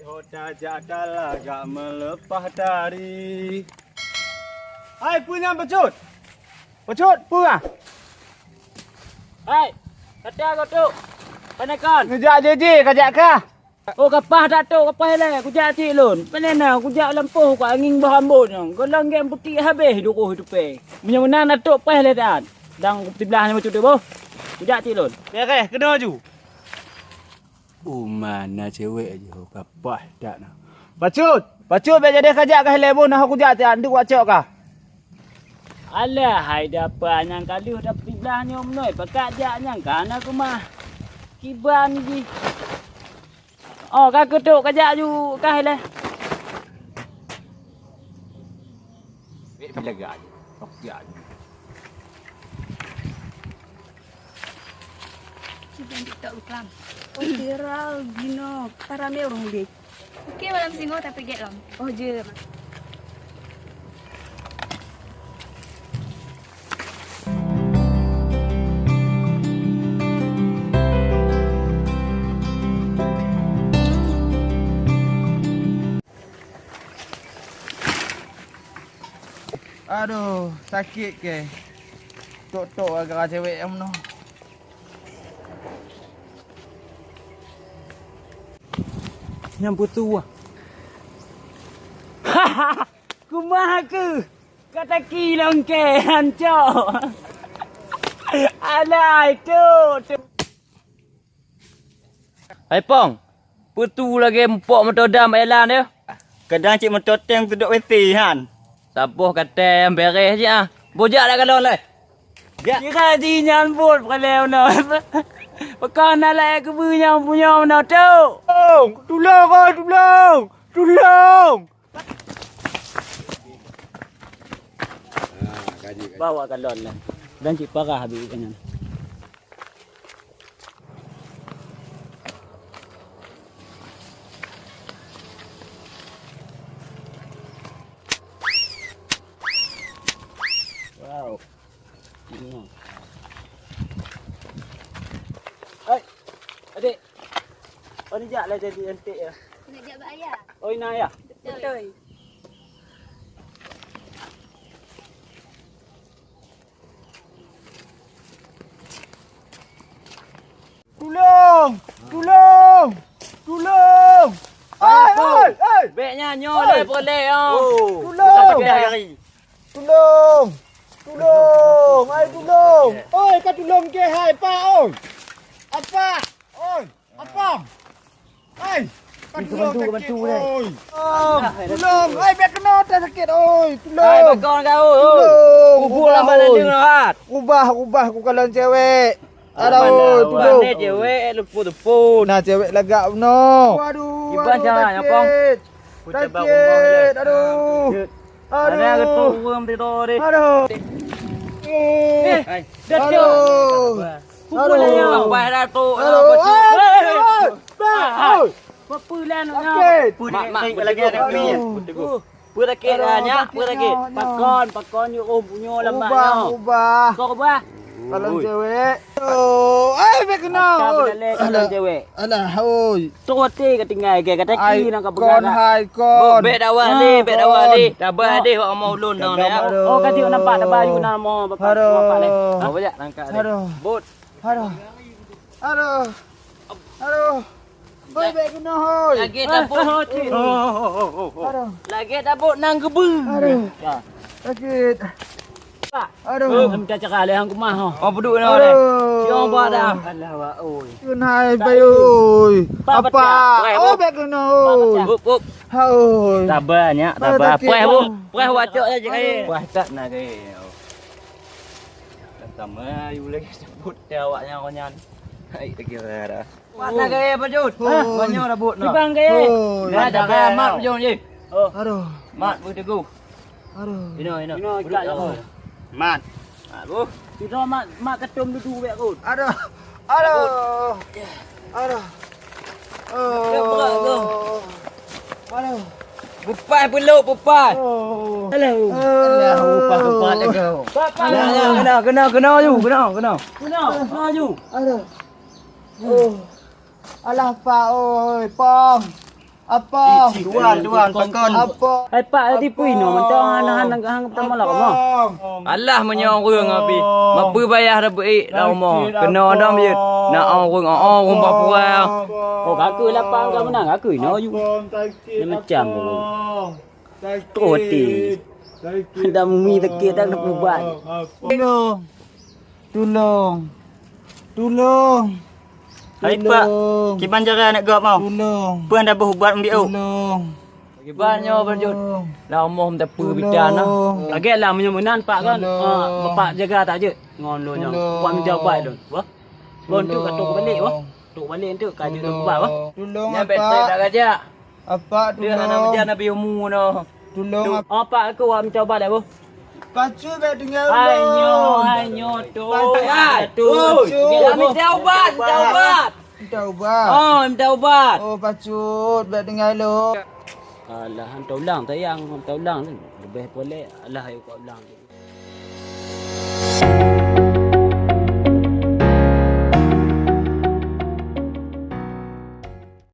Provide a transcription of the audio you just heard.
Hoda jadal agak melepas dari. Hai, punya pecut. Pecut, punya. Hai, kata kau tu. Panakan. Ngejak je, kajak kah? Oh, kapah tak tu, kapah lah. Kujak cik lun. Panana, kujak lampuh kau angin berhambun. Kau langgam putih habis dukuh hidup pe. Menang nak tu peh le dan. Dang sebelah ni macam tu boh. Kujak cik lun. Ya kena ju. Mana cewek je, kapah tak nak. Pacut biar jadi kajak kah lebon nak kujak tak nduk wacok kah? Alah, hai dapat yang kali dah sebelah ni omnoi. Pakat jak nyang kan aku mah. Kiban ji. Oh, kau ketuk kajak ju kah le. Bila gak. Okey. Sudah TikTok bukan. Oh, viral gino. Tarame orang dek. Okey, malam singo tapi get long. Oh, je. Aduh, sakit ke? Tok-tok agak cewek yang mana? Yang putu ah. Kumah ke? Kata kilong ke hancur. Alai tu. Hai Pong. Putu lagi empok metodam elan dia. Kadang cik mentoteng duduk WC han. Sabuh kata yang beres je ah. Bojak dah kalau lai. Ya. Kira di nyambut kalau no. Pekan nak ke punya no tu. Tolong. Bawa galon lah. Dan cik parah habis ikan. Wow. Ini. Hai. Adik. Oh ni jak lah jadi antik ya. Nak jawab ayah. Oh ini ayah. Betul. Tolong. Ai. Beknya nyoleh boleh oh. Tolong. Tolong. Tolong. Oi, kau tolong ke hai pa oi. Apa? Oi, apa? Hai. Bantu le. Tolong. Ai, biar kena tak sakit oi. Tolong. Hai bakon kau. Kubur lah mana dia hat. Ubah aku kalau cewek. Aduh, tolong. ni cewek lupu-lupu. Nah, cewek lagak no. Waduh. Kiban jangan ya Pong. Sakit. Aduh. Ada ketuk worm tidur ni. Aduh. Datuk. Pukul dia. Sampai dah tu. Apa lah nak? Mak lagi ada kuih. Put sakit dah nya, put sakit. Pakon you punya lambat. Ubah. Kau ubah. Kalau cewek. Biar kena. Kalau cewek. Alah, oi. Tu hati ketinggal ke kata ki nak Kon bergerak. hai kon. Bet awal ni, bet awal ni. Dah berhadih orang mau ulun dah ni. Oh kata you nampak dah baju nama bapak bapak ni. Apa je langkah ni. Aduh. Bot. Aduh. Oi, biar kena hoi. Lagi dah bot. Aduh. Lagi dah bot nang kebu. Aduh. Sakit. Aduh. Minta cakap leh hang kumah. Oh peduk ni ni. Siang buat dah. Alah wa oi. Kunai bayu. Apa? Oh, biar kena hoi. Up. Hoi. Sabarnya, sabar. Preh bu. Preh wacok saja kai. Wah tak nak ke. Sama you lagi sebut dia awaknya konyan. Hai kira dah. Mana kai pajut? Banyak dah but Di bang ke. Dah dah kai mat pajut je. Oh. Aduh. Mat bu tegu. Aduh. Ino. Ino ikat aku. Mat. Mat bu. Kita mak ketum duduk wek kot. Aduh. Dia berat tu. Aduh. Bupai peluk bupai. Hello. Alah upah dah kau. Kena you. Kena you. Aduh. Alah pak oi, Pong. Apa? Tuan, pakon. Apa? Hai pak di puino macam anak-anak hang pertama lah kamu. Alah menyong api. Apa bayar dah baik dah rumah. Kena ada je. Nak orang Papua. Oh kaku lapang kau menang kaku no you. Dia macam Roti. Dah mumi tekit dah nak buat. Tolong. Hai pak, kiban jara nak gap mau. Tolong. Puan dah berhubat ambil Gibannya berjut. Lah umur minta pu bidan lah. Agak lah menyemunan pak kan. Bapak jaga tak je. Ngon lo nya. Puan minta buat tu. Wah. Bon tu katuk balik wah. Tuk balik tu kaji tu buat wah. Tolong Yang betul tak gajak. Apa Dia anak macam Nabi umur no. Tolong Apa aku wa minta buat dah bu. Pacu baik dengar Hanyo tu. Tu. Dia minta ubat. Minta ubat. Oh, minta ubat. Oh pacut baik dengar lo. Alah, hantar ulang tayang, hantar ulang ni. Lebih boleh. Alah, ayo kau ulang.